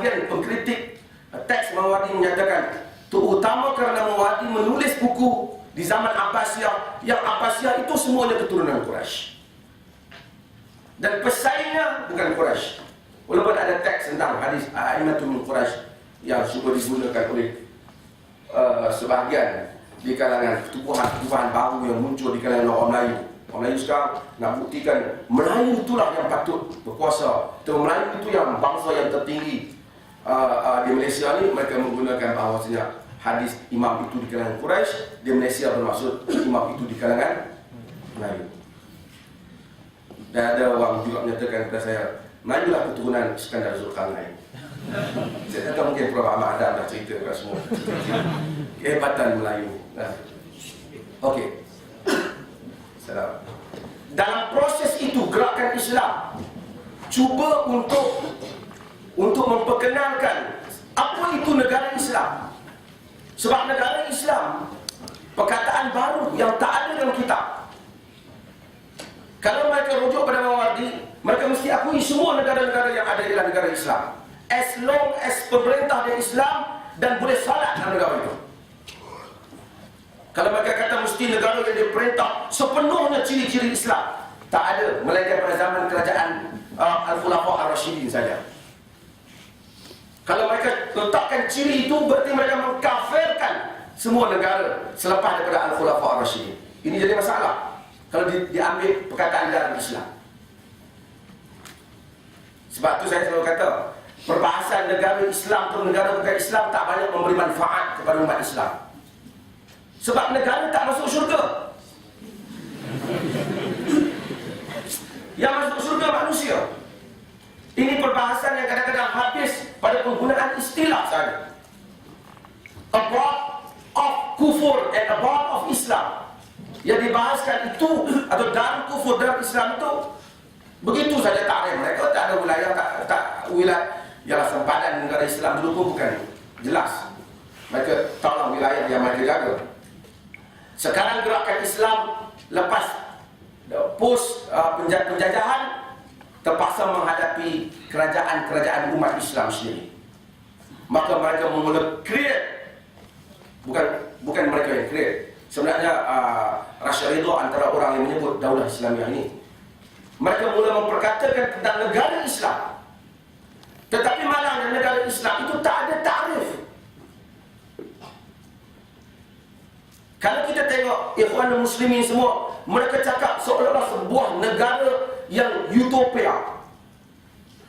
sebahagian pengkritik teks Mawardi menyatakan terutama kerana Mawardi menulis buku di zaman Abbasiyah, yang Abbasiyah itu semuanya keturunan Quraisy dan pesaingnya bukan Quraisy. Walaupun ada teks tentang hadis A'immatul min Quraisy yang cuba digunakan oleh sebahagian di kalangan pertubuhan baru yang muncul di kalangan orang Melayu. Orang Melayu sekarang nak buktikan Melayu itulah yang patut berkuasa, Melayu itu yang bangsa yang tertinggi di Malaysia ni. Mereka menggunakan bahawasanya hadis imam itu di kalangan Quraisy, di Malaysia bermaksud imam itu di kalangan Melayu. Dan ada orang juga menyatakan kepada saya, Melayu lah keturunan Iskandar Zulkarnain. Saya kata mungkin Prof. Ahmad Adam dah cerita kepada semua kehebatan Melayu. Okey. Salam. Dalam proses itu gerakan Islam cuba untuk memperkenalkan apa itu negara Islam. Sebab negara Islam perkataan baru yang tak ada dalam kitab. Kalau mereka rujuk pada Mawardi, mereka mesti akui semua negara-negara yang ada ialah negara Islam, as long as pemerintah dia Islam dan boleh salat dalam negara itu. Kalau mereka kata mesti negara yang diperintah sepenuhnya ciri-ciri Islam, tak ada, melainkan pada zaman kerajaan Al-Khulafa Ar-Rashidin saja. Kalau mereka letakkan ciri itu, berarti mereka mengkafirkan semua negara selepas daripada Al-Khulafa Ar-Rashidin. Ini jadi masalah kalau diambil perkataan dalam Islam. Sebab tu saya selalu kata, perbahasan negara Islam atau negara bukan Islam tak banyak memberi manfaat kepada umat Islam. Sebab negara tak masuk syurga. Yang masuk syurga manusia. Ini perbahasan yang kadang-kadang habis pada penggunaan istilah saja. Abroad of kufur and abroad of Islam. Yang dibahaskan itu atau darul kufur dalam Islam itu begitu saja takrif mereka, tak ada wilayah, tak wilayah yang sempadan negara Islam dulu pun bukan jelas. Mereka tahu wilayah yang mereka jaga. Sekarang gerakan Islam lepas post penjajahan terpaksa menghadapi kerajaan-kerajaan umat Islam sendiri. Maka mereka mula create, bukan mereka yang create. Sebenarnya Rashid Ridha antara orang yang menyebut Daulah Islamiah ini, mereka mula memperkatakan tentang negara Islam. Tetapi malangnya negara Islam itu tak ada takrif. Kalau kita tengok Ikhwanul Muslimin semua, mereka cakap seolah-olah sebuah negara yang utopia,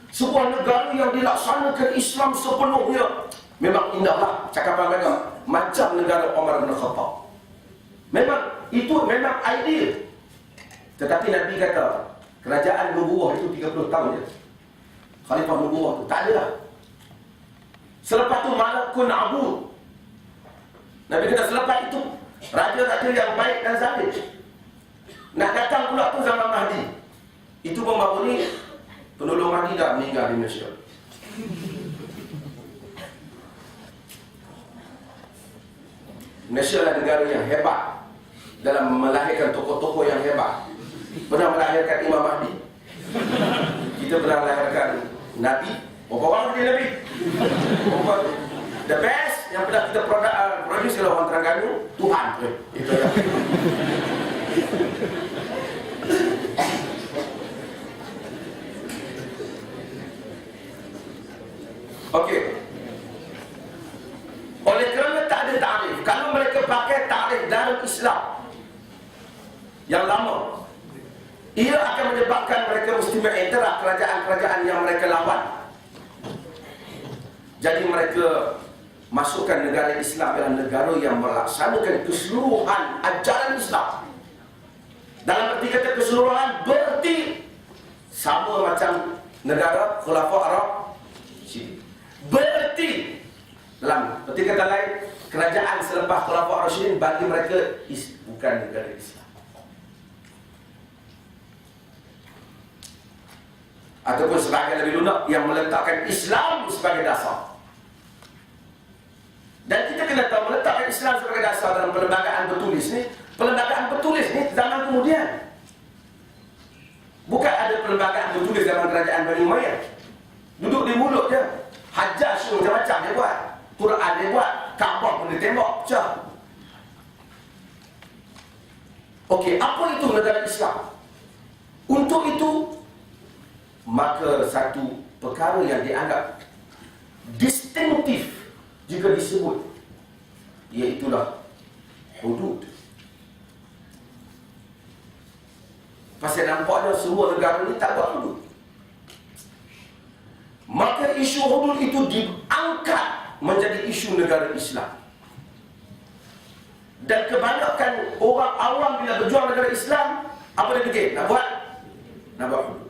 sebuah negara yang dilaksanakan Islam sepenuhnya. Memang indahlah cakapan mereka, macam negara Umar bin Khattab. Memang itu memang ideal. Tetapi Nabi kata kerajaan nubuwah itu 30 tahun je. Khalifah nubuwah itu tak ada lah. Selepas tu malakun abud. Nabi kata selepas itu raja-raja yang baik dan zalim. Nak datang pula tu zaman Mahdi. Itu pun baru ni penolong Mahdi dah meninggal di Malaysia. Malaysia adalah negara yang hebat dalam melahirkan tokoh-tokoh yang hebat. Pernah melahirkan Imam Mahdi. Kita pernah melahirkan Nabi. Berapa orang dia Nabi? The best yang pernah kita produce oleh orang Terengganu, Tuhan. Itu yang okey. Oleh kerana tak ada takrif, kalau mereka pakai takrif dalam Islam yang lama, ia akan menyebabkan mereka mesti mengiktiraf kerajaan-kerajaan yang mereka lawan. Jadi mereka masukkan negara Islam dalam negara yang melaksanakan keseluruhan ajaran Islam. Dalam arti kata keseluruhan berarti sama macam negara Khulafa Arab. Berarti dalam arti kata lain, kerajaan selepas Khulafa Ar-Rasyidin bagi mereka bukan negara Islam. Ataupun sebahagian lebih lunak yang meletakkan Islam sebagai dasar. Dan kita kena tahu meletakkan Islam sebagai dasar dalam perlembagaan bertulis ni. Perlembagaan bertulis ni zaman kemudian. Bukan ada perlembagaan bertulis zaman kerajaan Bani Umayyah. Duduk di mulut je. Hajjaj macam-macam dia buat. Quran dia buat. Kaabah pun dia tembak. Macam. Okey, apa itu negara Islam? Untuk itu, maka satu perkara yang dianggap distinktif jika disebut, iaitulah hudud. Pasal nampaknya semua negara ni tak buat hudud. Maka isu hudud itu diangkat menjadi isu negara Islam. Dan kebanyakan orang awam bila berjuang negara Islam, apa dia fikir? Nak buat hudud.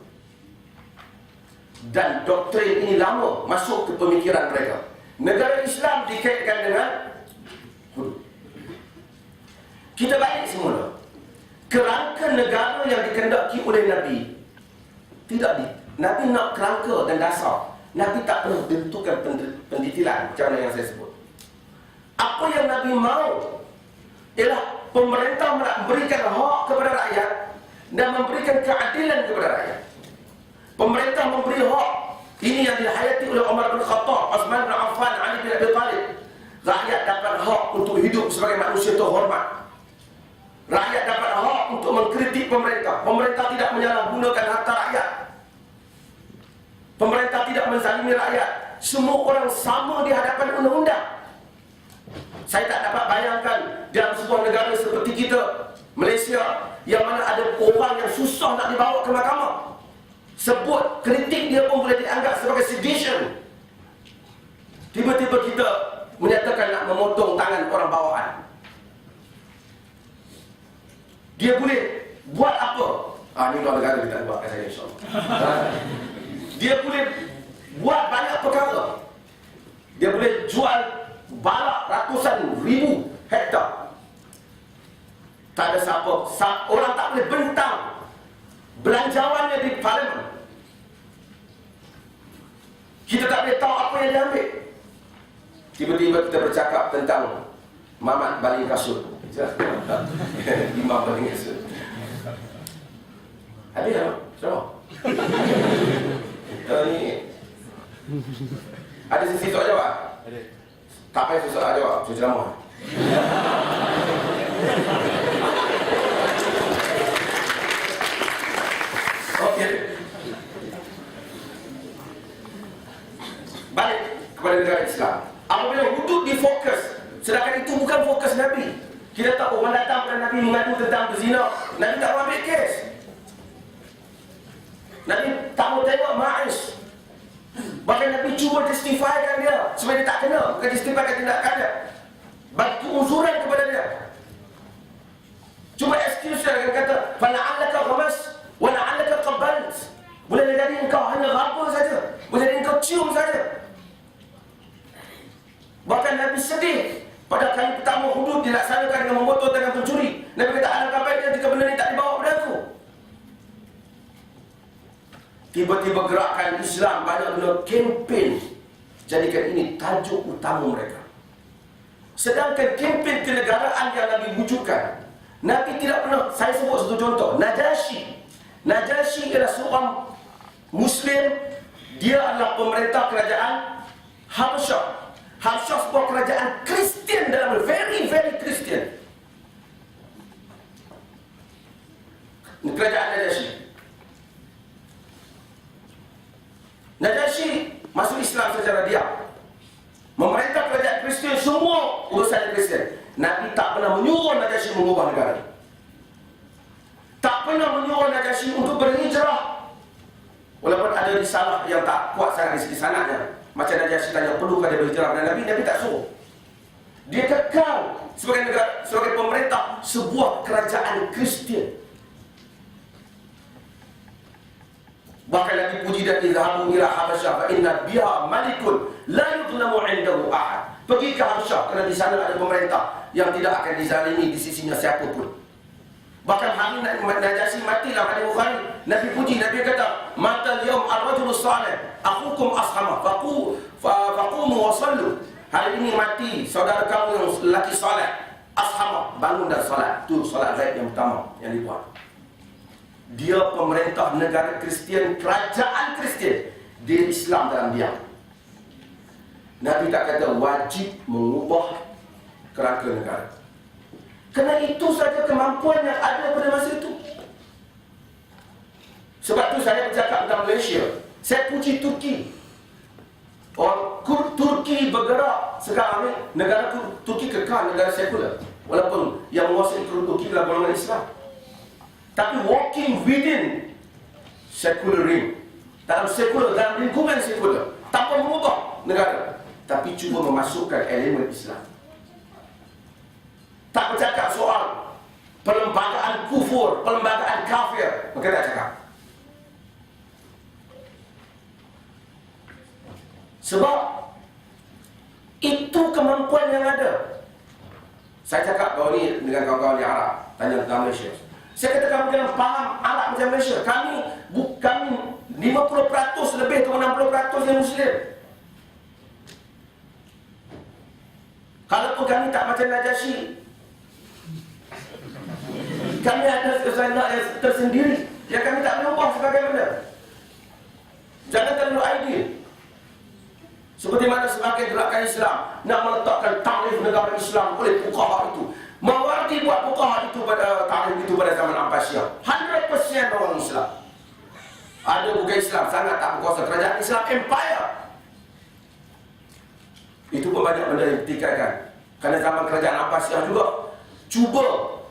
Dan doktrin ini lama masuk ke pemikiran mereka. Negara Islam dikaitkan dengan hudud. Kita balik semula. Kerangka negara yang dikehendaki oleh Nabi Nabi nak kerangka dan dasar. Nabi tak pernah tentukan pendetilan macam mana yang saya sebut. Apa yang Nabi mahu ialah pemerintah memberikan hak kepada rakyat dan memberikan keadilan kepada rakyat. Pemerintah memberi hak. Ini yang dihayati oleh Umar bin Khattab, Uthman bin Affan, Ali bin Abi Talib. Rakyat dapat hak untuk hidup sebagai manusia terhormat. Rakyat dapat hak untuk mengkritik pemerintah. Pemerintah tidak menyalahgunakan harta rakyat. Pemerintah tidak menzalimi rakyat. Semua orang sama di hadapan undang-undang. Saya tak dapat bayangkan dalam sebuah negara seperti kita, Malaysia, yang mana ada orang yang susah nak dibawa ke mahkamah. Sebut kritik dia pun boleh dianggap sebagai sedition. Tiba-tiba kita menyatakan nak memotong tangan orang bawaan. Dia boleh buat apa? Ini luar negara kita buat kat saya, insyaAllah. Dia boleh buat banyak perkara. Dia boleh jual balak ratusan ribu hektar. Tak ada siapa. Orang tak boleh bentang belanjawannya di parlimen. Kita tak boleh tahu apa yang dia ambil. Tiba-tiba kita bercakap tentang Mamat baling kasut. Imam baling kasut. Habis tak? Sama? Ni ada sesi soal jawab? Ada. Tak payah soal jawab, saya ceramah. Okey. Balik kepada negara Islam. Apabila hudud difokus, sedangkan itu bukan fokus Nabi. Kita tahu orang datang kepada Nabi mengadu tentang berzina, Nabi tak mau ambil kes. Nabi tak mau tengok Ma'ish. Bahkan Nabi cuba justifikan dia supaya dia tak kena, bukan justifikan tindakan dia. Bagi keuzuran kepada dia. Cuba excuse dia dengan kata, "Fala'allaka ghamas wa la'allaka qabbalt." Boleh jadi engkau hanya raba saja, boleh jadi engkau cium saja. Bahkan Nabi sedih pada kali pertama hudud dilaksanakan dengan memotong tangan pencuri. Nabi kata, "Alangkah baiknya jika benda ni tak dibawa pada aku." Tiba-tiba gerakan Islam banyak guna kempen, jadikan ini tajuk utama mereka. Sedangkan kempen kenegaraan yang Nabi wujudkan, Nabi tidak pernah. Saya sebut satu contoh, Najasyi ialah seorang Muslim. Dia adalah pemerintah kerajaan Habsyah. Habsyah sebuah kerajaan Kristian dalam very Kristian. Kerajaan Najasyi masuk Islam secara diam. Memerintah kerajaan Kristian, semua urusan Kristian. Nabi tak pernah menyuruh Najasyi mengubah negara. Tak pernah menyuruh Najasyi untuk berhijrah. Walaupun ada risalah yang tak kuat sangat di segi sanadnya. Macam Najasyi tanya, perlukah dia berhijrah kepada Nabi tak suruh. Dia kekal sebagai negara, sebagai pemerintah sebuah kerajaan Kristian. Bahkan Nabi puji dan izhabu ila Habasyah fa inna biha malikun la yuzlamu 'indahu ahad. Pergi ke Habasyah kerana di sana ada pemerintah yang tidak akan dizalimi di sisinya siapa pun. Bahkan hari Najasyi mati dalam hadis Bukhari, Nabi puji, Nabi kata, "Mata al-yawm ar-rajulu salih, akhukum ashama, faqumu wa sallu." Hari ini mati saudara kamu yang lelaki saleh, ashama, bangun dan salat. Itu salat ghaib yang pertama yang dibuat. Dia pemerintah negara Kristian, kerajaan Kristian. Dia Islam dalam diam. Nabi tak kata wajib mengubah kerangka negara. Kerana itu saja kemampuan yang ada pada masa itu. Sebab tu saya bercakap tentang Malaysia. Saya puji Turki. Turki bergerak sekarang ni, negara Turki kekal negara sekular. Walaupun yang menguasai Turki adalah golongan Islam. Tapi walking within secular ring, dalam sekular, dalam lingkungan sekular, tanpa mengubah negara, tapi cuba memasukkan elemen Islam. Tak bercakap soal perlembagaan kufur, perlembagaan kafir, maka tak cakap. Sebab itu kemampuan yang ada. Saya cakap bahawa ni dengan kawan-kawan di Arab, tanya tentang Malaysia. Saya kata kamu jangan faham Arab macam Malaysia. Kami 50% lebih atau 60% yang Muslim. Kalaupun kami tak macam Najasyi, kami ada kesanah yang tersendiri yang kami tak boleh ubah sebagaimana. Jangan terlalu ideal. Seperti mana sebagai gerakan Islam nak meletakkan tarikh negara Islam oleh fuqaha itu. Mawardi buat fuqaha itu pada tarikh itu pada zaman Abbasiyah. 100% orang Islam. Ada bukan Islam sangat tak berkuasa, kerajaan Islam empire. Itu pun banyak benda yang ditikaikan. Kerana zaman kerajaan Abbasiyah juga cuba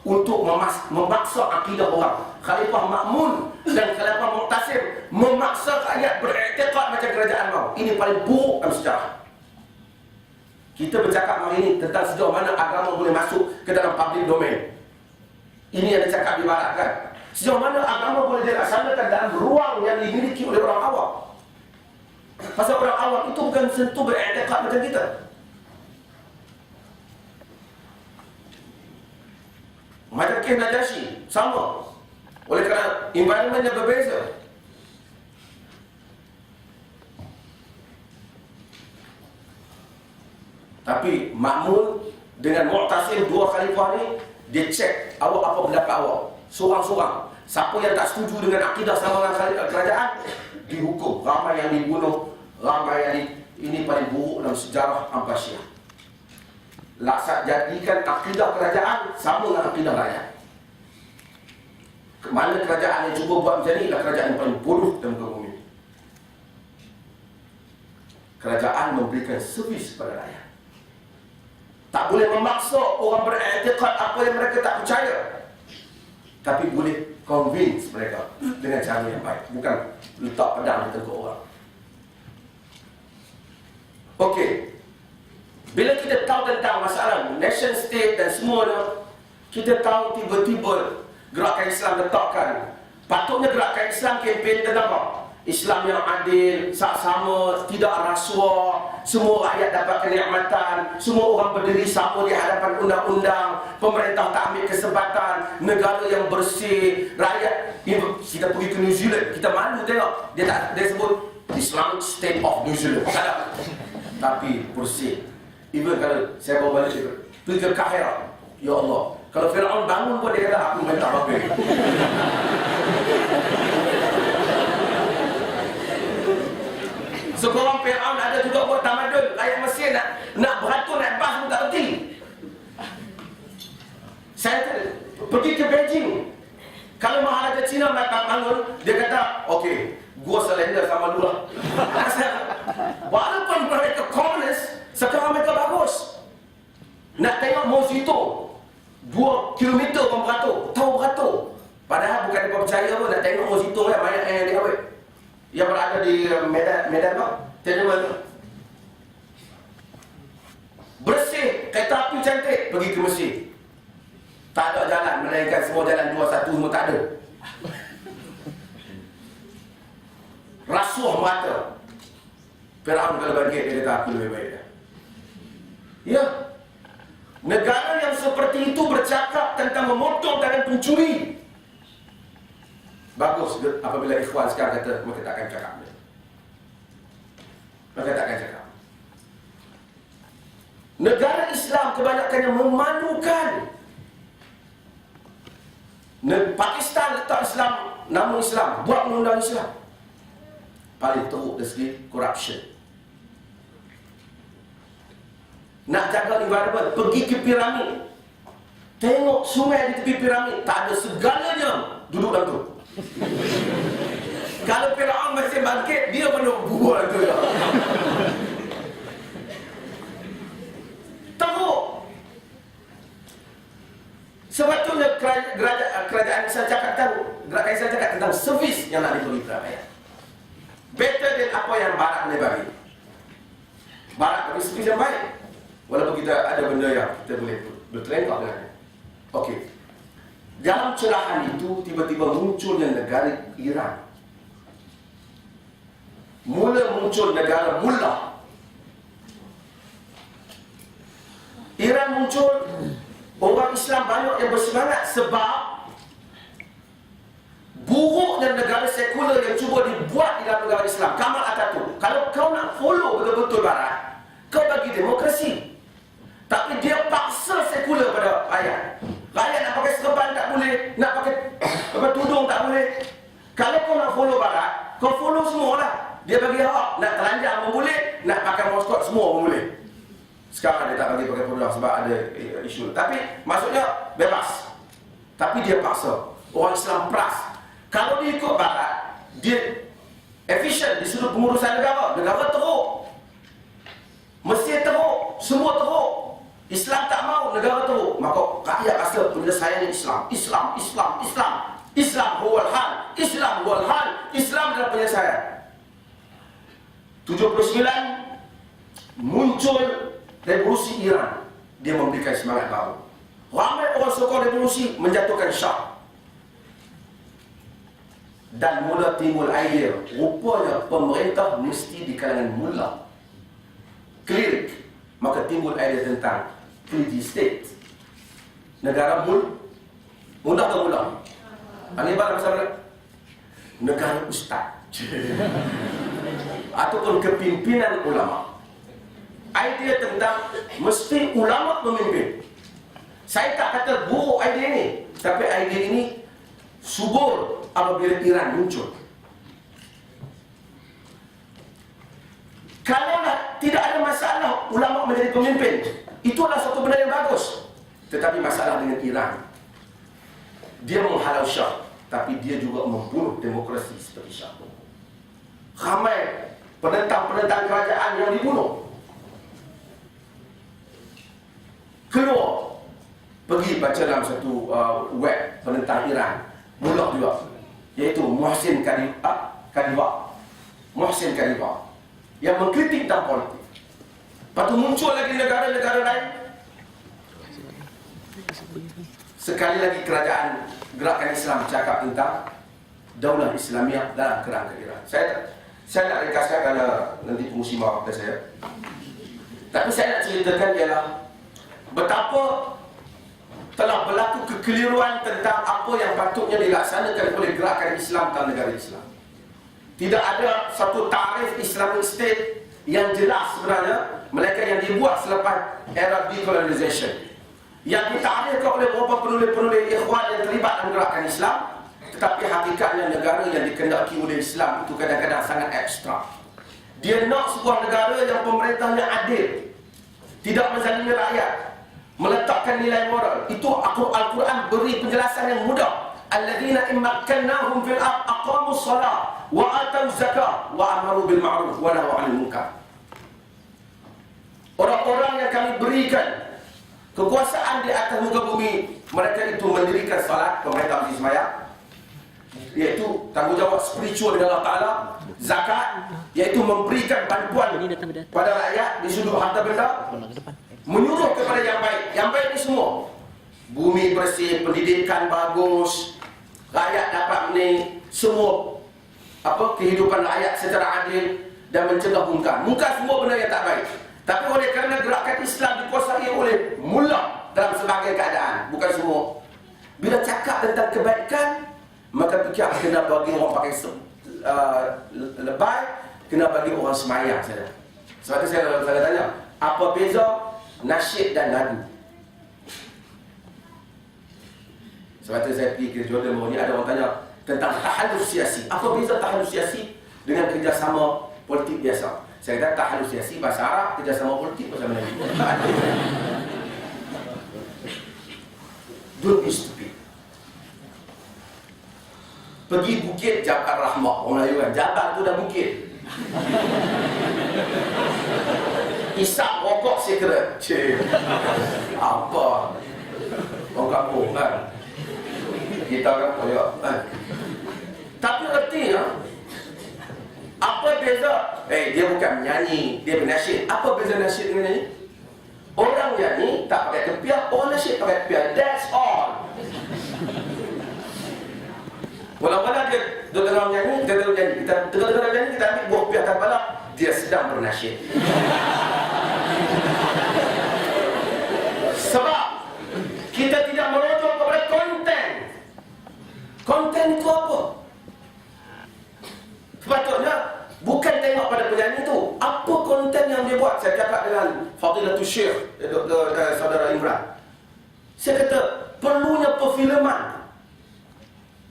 untuk memaksa akidah orang. Khalifah Ma'mun dan Khalifah Mu'tasim memaksa rakyat beriktikad macam kerajaan mau. Ini paling buruk dalam sejarah. Kita bercakap hari ini tentang sejauh mana agama boleh masuk ke dalam public domain. Ini yang dicakap di barat kan. Sejauh mana agama boleh dilaksanakan dalam ruang yang dimiliki oleh orang awam. Pasal orang awam itu bukan sentuh beriktikad macam kita. Macam kes Najasyi, sama. Oleh kerana environmentnya berbeza. Tapi Ma'mun dengan Mu'tasim, dua khalifah ni, dia cek awak apa pendapat awak. Seorang-seorang. Siapa yang tak setuju dengan akidah sama dengan kerajaan, dihukum. Ramai yang dibunuh, ramai yang ini paling buruk dalam sejarah Abbasiyah. Laksa jadikan akidah kerajaan sama dengan akidah rakyat. Mana kerajaan yang cuba buat macam ni adalah kerajaan yang paling bodoh dalam muka bumi. Kerajaan memberikan servis kepada rakyat. Tak boleh memaksa orang beriktikad apa yang mereka tak percaya, tapi boleh convince mereka dengan cara yang baik, bukan letak pedang di tengkuk orang. Okey, bila kita tahu tentang masalah nation state dan semuanya, kita tahu tiba-tiba gerakan Islam letakkan, patutnya gerakan Islam kempen tentang apa? Islam yang adil, sama, tidak rasuah, semua rakyat dapat kenikmatan, semua orang berdiri sama di hadapan undang-undang, pemerintah tak ambil kesempatan, negara yang bersih, rakyat. Kita pergi ke New Zealand, kita malu tengok, dia sebut Islamic State of New Zealand. Tapi bersih. Even kalau saya bawa balik pergi ke Kahira, ya Allah, kalau Firaun bangun pun dia kata aku minta apa-apa. Seorang Firaun ada juga buat tamadun, rakyat Mesir nak beratur, nak bas pun tak reti. Saya pergi ke Beijing, kalau Maharaja Cina nak bangun, dia kata, okey, gua selender sama lu lah. Walaupun mereka komunis, sekarang mereka bagus. Nak tengok Mao Zedong 2 kilometer pun beratur, tahu beratur. Padahal bukan dia percaya pun, nak tengok Mao Zedong yang banyak yang dia awet, yang berada di Medan Bang, Tiananmen. Bersih, kereta api cantik, pergi ke Mesir. Tak ada jalan, melainkan semua jalan 21 semua tak ada. Rasuah mata. Firaun kalau bangkit, dia kata aku lebih baik dah. Ya, negara yang seperti itu bercakap tentang memotong tangan pencuri. Bagus apabila ikhwan sekarang kata mereka tak akan cakap. Mereka tak akan cakap. Negara Islam kebanyakannya memalukan. Pakistan letak Islam, nama Islam, buat undang-undang Islam. Paling teruk dari segi corruption. nak jaga environment, pergi ke piramid, tengok sungai di tepi piramid, tak ada segalanya duduk dalam tu. Kalau Firaun masih bangkit, dia mana buat tu ya. Teruk. Sebetulnya kerajaan Islam cakap gerakan Islam cakap tentang servis yang nak diberi kepada rakyat. Better than apa yang Barat boleh bagi. Barat bagi servis yang baik. Walaupun kita ada benda yang kita boleh berterengkak dengannya. Okey. Dalam cerahan itu tiba-tiba munculnya negara Iran. Mula muncul negara Mullah. Iran muncul, orang Islam banyak yang bersemangat sebab buruknya negara sekular yang cuba dibuat di dalam negara Islam. Kamal Atatürk, kalau kau nak follow betul-betul Barat, kau bagi demokrasi. Tapi dia paksa sekular pada rakyat. Rakyat nak pakai serban tak boleh, nak pakai tudung tak boleh. Kalau kau nak follow Barat, kau follow semua lah. Dia bagi hak, nak telanjang pun boleh, nak pakai moskot semua pun boleh. Sekarang dia tak bagi pakai tudung sebab ada isu. Tapi maksudnya bebas. Tapi dia paksa. Orang Islam peras. Kalau dia ikut Barat, dia efisien di sudut pengurusan negara. Negara teruk. Mesir teruk, semua teruk. Islam tak mau negara teruk. Maka rakyat rasa penyelesaian Islam. Islam huwal hal. Islam huwal hal. Islam adalah penyelesaian. 79 muncul revolusi Iran. Dia memberikan semangat baru. Ramai orang sokong revolusi menjatuhkan Shah. Dan mula timbul idea, rupanya pemerintah mesti di kalangan mullah, klerik. Maka timbul idea tentang clergy state. Negara mudah atau mudah? Anibal masalah negara ustaz. Ataupun kepimpinan ulama. Idea tentang mesti ulama memimpin. Saya tak kata buruk idea ini, tapi idea ini subur apabila Iran muncul. Kalau tidak ada masalah ulama menjadi pemimpin, itu adalah satu benda yang bagus. Tetapi masalah dengan Iran, dia menghalau Shah, tapi dia juga membunuh demokrasi seperti Shah. Ramai penentang-penentang kerajaan yang dibunuh. Keluar, pergi baca dalam satu web penentang Iran, Mullah juga, iaitu Muhsin Khalifa, yang mengkritik tentang politik. Lepas tu muncul lagi negara-negara lain. Sekali lagi kerajaan gerakan Islam cakap tentang Daulah Islamiah dalam kerangka Iran. Saya nak ringkaskan kerana nanti pengusi marah pada saya. Tapi saya nak ceritakan ialah betapa telah berlaku kekeliruan tentang apa yang patutnya dilaksanakan oleh gerakan Islam dalam negara Islam. Tidak ada satu tarikh Islamic State yang jelas sebenarnya, mereka yang dibuat selepas era decolonization, yang ditarikhkan oleh beberapa penulis-penulis ikhwan yang terlibat dalam gerakan Islam. Tetapi hakikatnya negara yang dikendaki oleh Islam itu kadang-kadang sangat abstrak. Dia nak sebuah negara yang pemerintahnya adil, tidak menzalimi rakyat, meletakkan nilai moral. Itu Al-Quran beri penjelasan yang mudah. Alladzina immakkannahum fil ardh aqamus shalah wa atuz zakah wa amaru bil ma'ruf wa nahaw 'anil munkar. Orang-orang yang kami berikan kekuasaan di atas muka bumi, mereka itu mendirikan salat, pemerintah mesti sembahyang, iaitu tanggungjawab spiritual dengan Allah Ta'ala, zakat, iaitu memberikan bantuan pada rakyat di sudut harta benda, menyuruh kepada yang baik. Yang baik ni semua, bumi bersih, pendidikan bagus, rakyat dapat ni semua kehidupan rakyat secara adil dan mencegah mungkar. Mungkar semua benda yang tak baik. Tapi oleh kerana gerakan Islam dikuasai oleh mullah dalam sebagai keadaan, bukan semua. Bila cakap tentang kebaikan, maka fikir kena bagi orang pakai lebay, kena bagi orang semayang saja. Sebab itu saya tanya, apa beza nasyid dan lagu? Sebab itu saya pergi ke Jordan baru ni, ada orang tanya tentang tahaluf siasi. Apa beza tahaluf siasi dengan kerjasama politik biasa? Saya kata tak halusinasi bahasa Arab, kerjasama politik bahasa Melayu. Don't be stupid. Pergi bukit Jabal Rahmah, orang Melayu kan, Jabal tu dah bukit. Isap rokok secret. Cik, apa? Orang kampung kan. Kita kan koyak kan. Tapi ertinya apa beza? Dia bukan menyanyi, dia bernasyid. Apa beza nasyid dengan nyanyi? Orang nyanyi tak pakai kepiah, orang nasyid pakai kepiah. That's all. Walaupun dia dengar nyanyi, kita dengar nyanyi. Kita dengar nyanyi, kita ambil buah kepiah tanpa lah. Dia sedang bernasyid. Sebab kita tidak merujuk kepada konten. Konten itu apa? Sepatutnya bukan tengok pada penyanyi tu, apa konten yang dia buat. Saya cakap dengan Fadilatul Syekh Saudara Imran, saya kata perlunya perfilman.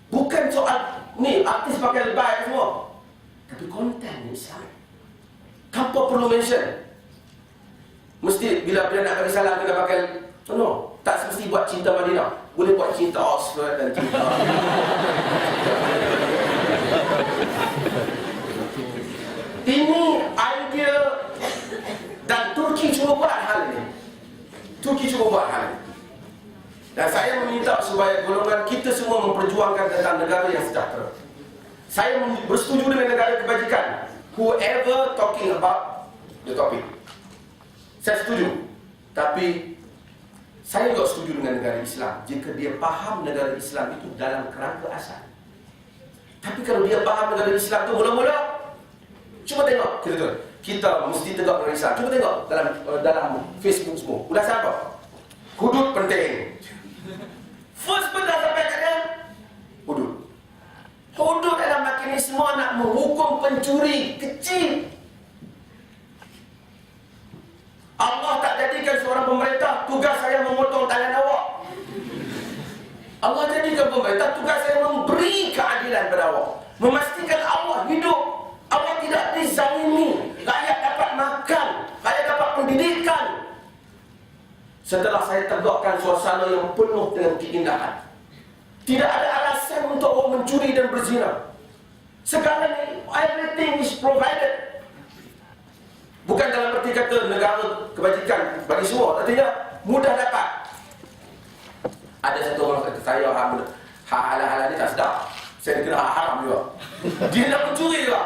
Bukan soal ni artis pakai lebay semua, tapi konten ni Islam. Tanpa perlu mention, mesti bila nak bagi salam kena pakai no, tak semesti buat cinta Madinah. Boleh buat cinta Oxford dan cinta ini idea. Dan Turki cuba buat hal ini. Dan saya meminta supaya golongan kita semua memperjuangkan tentang negara yang sejahtera. Saya bersetuju dengan negara kebajikan. Whoever talking about the topic, saya setuju. Tapi saya juga setuju dengan negara Islam jika dia faham negara Islam itu dalam kerangka asal. Tapi kalau dia faham negara Islam itu mula-mula, cuba tengok kita mesti tegak dengan Islam. Cuba tengok dalam Facebook semua. Udah siapa? Hudud penting. First benda sampai kat dia, hudud. Hudud adalah mekanisme nak menghukum pencuri kecil. Allah tak jadikan seorang pemerintah tugas saya memotong tangan awak. Allah jadikan pemerintah tugas saya memberi keadilan pada awak, memastikan Allah hidup, awak tidak dizalimi, rakyat dapat makan, rakyat dapat pendidikan. Setelah saya tegakkan suasana yang penuh dengan keindahan, tidak ada alasan untuk orang mencuri dan berzina. Sekarang ini everything is provided. Bukan dalam arti kata negara kebajikan bagi semua, artinya mudah dapat. Ada satu orang kata saya halal-halal ni tak sedap, saya kena haram juga. Dia nak mencuri juga.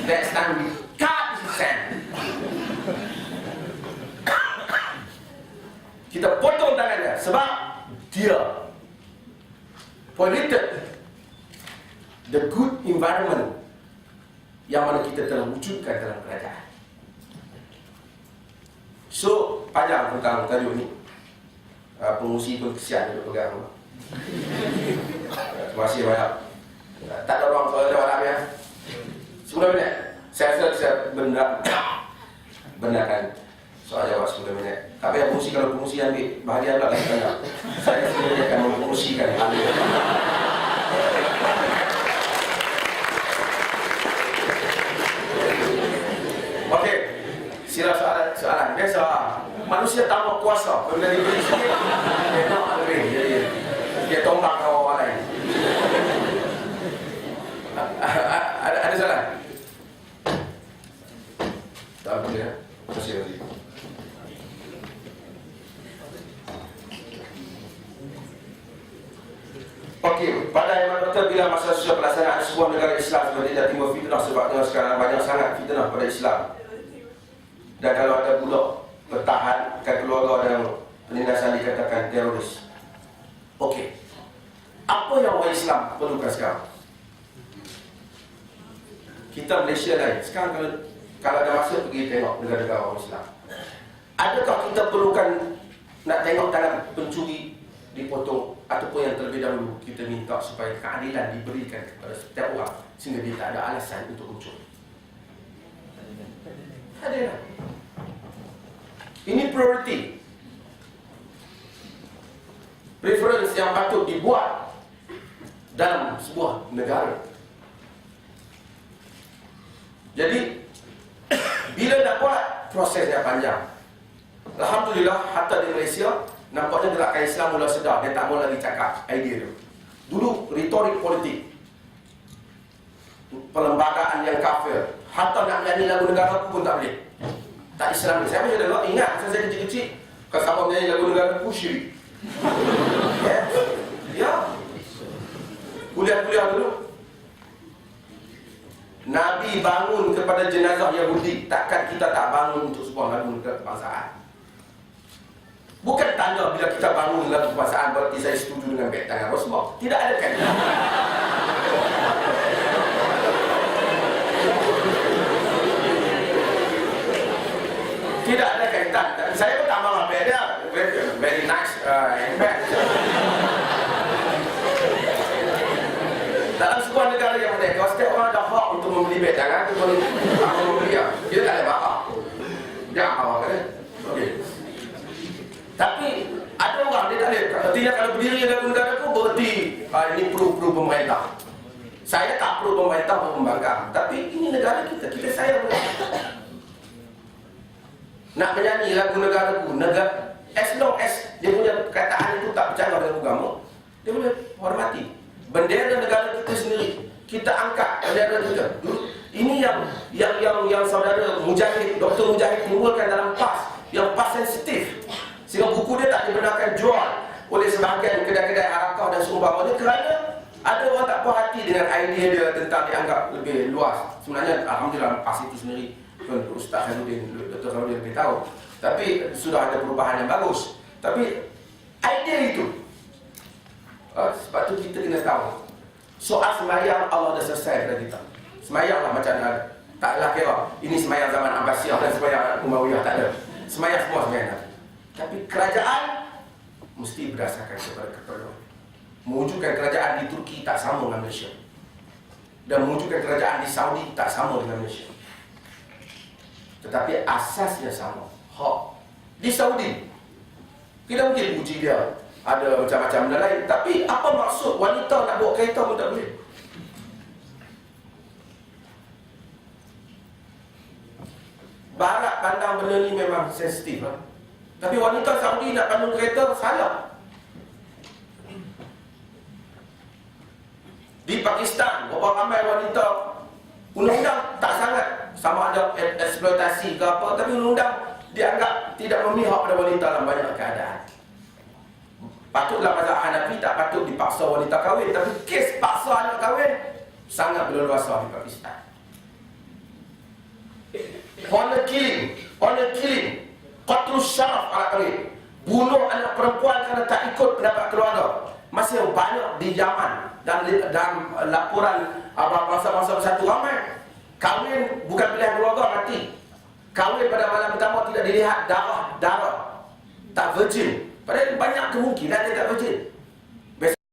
Next time we cut his hand. Kita potong tangannya sebab dia polluted the good environment yang mana kita telah wujudkan dalam kerajaan. So, panjang tentang tajuk ni. Pengungsi pun kesian dia pegang. Terima kasih banyak. Tak ada orang soal jawab ya. 10 minit. Saya rasa saya benarkan soal jawab 10 minit. Tapi yang pengungsi, kalau pengungsi ambil bahagian pula lagi banyak. Saya sendiri akan mempengungsikan hal ini. Okey. Sila soalan. Biasa manusia tanpa kuasa. Bila dia beri sikit, dia nak lebih. Dia tombak orang lain. Ada soalan? Tak boleh ya? Terima kasih. Okey, pada Imam Doktor bila masa susah pelaksanaan sebuah negara Islam seperti tidak timbul fitnah sebabnya sekarang banyak sangat fitnah pada Islam. Dan kalau ada budak bertahan kat keluarga dan penindasan dikatakan teroris. Okey, apa yang orang Islam perlukan sekarang? Kita Malaysia lain. Sekarang kalau ada masa pergi tengok negara-negara orang Islam. Adakah kita perlukan nak tengok tangan pencuri dipotong, ataupun yang terlebih dahulu kita minta supaya keadilan diberikan kepada setiap orang sehingga dia tak ada alasan untuk mencuri? Ada. Ini priority. Preference yang patut dibuat dalam sebuah negara. Jadi Bila nak buat, prosesnya panjang. Alhamdulillah, hatta di Malaysia, nampaknya gerakan Islam mula sedar. Dia tak mau lagi cakap idea dia. Dulu, retorik politik, perlembagaan yang kafir, hatta nak nyanyi lagu negara pun tak boleh. Tak Islam. Saya masih ada ingat, saya kecil-kecil, kalau siapa menyanyi lagu negara pun syirik. Ya. Kuliah-kuliah dulu, Nabi bangun kepada jenazah Yahudi. Takkan kita tak bangun untuk sebuah lagu kebangsaan? Bukan tanda bila kita bangun lagu kebangsaan berarti saya setuju dengan baik tangan Rasulullah. Tidak ada kaitan. Tidak ada kaitan. Saya pun tak mahu beda. Very nice and bad. Dalam sebuah negara yang merdeka, setiap orang ada hak untuk membeli beg tangan atau membeli dia tak ada hak. Dia awak kan? Okey. Tapi ada orang dia tak ada. Artinya kalau berdiri dalam negara tu berarti ini perlu pemerintah. Saya tak perlu pemerintah untuk membangkang. Tapi ini negara kita. Kita sayang. Nak menyanyi lagu negara ku, as long as dia punya perkataan itu tak bercanggah dengan agama, dia boleh hormati. Bendera negara kita sendiri, kita angkat bendera kita. Ini yang saudara Mujahid, Dr. Mujahid timbulkan dalam PAS, yang PAS sensitif. Sehingga buku dia tak dibenarkan jual oleh sebahagian kedai-kedai harakah dan seumpamanya kerana ada orang tak puas hati dengan idea dia tentang dianggap lebih luas. Sebenarnya alhamdulillah PAS itu sendiri, Ustaz Khairuddin, Dr. Khairuddin lebih tahu. Tapi sudah ada perubahan yang bagus. Tapi idea itu, sebab tu kita kena tahu. Soal semayang Allah dah selesai pada kita. Semayanglah macam mana. Taklah kira ini semayang zaman Abbasiyah dan semayang Umayyah, tak ada. Semayang semua semayang. Tapi kerajaan mesti berdasarkan kepada keperluan. Mewujudkan kerajaan di Turki tak sama dengan Malaysia. Dan mewujudkan kerajaan di Saudi tak sama dengan Malaysia. Tetapi asasnya sama. Hak. Di Saudi kita mungkin puji dia, ada macam-macam benda lain. Tapi apa maksud wanita nak bawa kereta pun tak boleh? Barat pandang benda ni memang sensitif lah. Tapi wanita Saudi nak pandang kereta, salah. Di Pakistan, berapa ramai wanita, undang-undang tak sangat sama ada eksploitasi ke apa, tapi undang-undang dianggap tidak memihak pada wanita dalam banyak keadaan. Patutlah mazhab Hanafi tak patut dipaksa wanita kahwin, tapi kes paksa anak kahwin sangat berleluasa di Pakistan. Honor killing, qatlus syaraf anak kahwin, bunuh anak perempuan kerana tak ikut pendapat keluarga, masih banyak di Yaman. Dan dalam laporan bangsa-bangsa bersatu ramai, kahwin bukan pilihan keluarga, mati. Kahwin pada malam pertama tidak dilihat darah, tak virgin. Padahal banyak kemungkinan dia tak virgin.